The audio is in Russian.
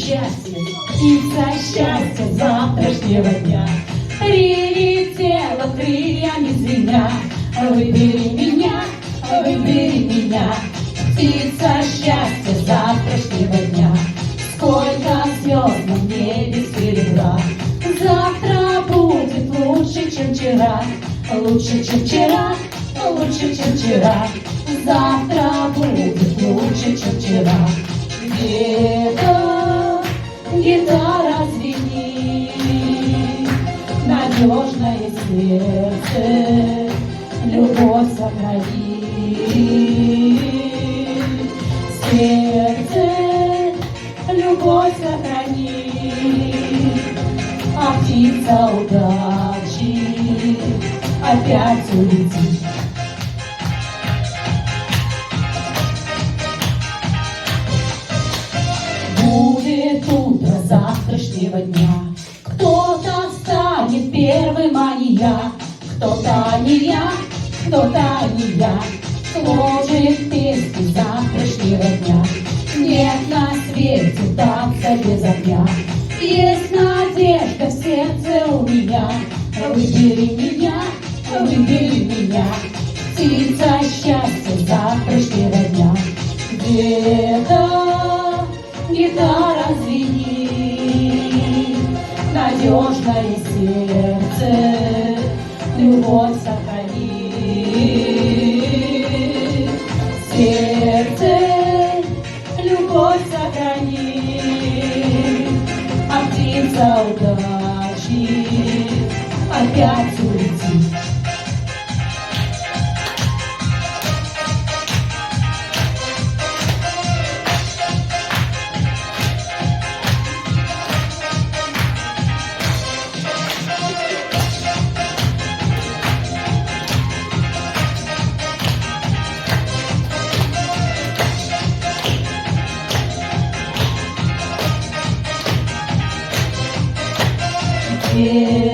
счастье, птица счастья завтрашнего дня. Прилетела крыльями звеня, выбери меня, птица счастья завтрашнего дня. Сколько звезд на небе серебра, завтра будет лучше, чем вчера, лучше, чем вчера, лучше, чем вчера. Завтра будет лучше, чем вчера. Где-то гитара звенит, надежное сердце, любовь сохранит. Сердце, любовь сохранит, а птица удачи опять улетит. Будет утро завтрашнего дня, кто-то станет первым, а не я, кто-то не я, кто-то не я, сложит песни завтрашнего дня. Нет на свете танца без огня, есть надежда в сердце у меня. Выбери меня, птица счастья завтрашнего дня. Где-то гитара звенит, надежное сердце, любовь сохранит. Сердце, любовь сохранит, а птица удачи опять улетит. Yeah.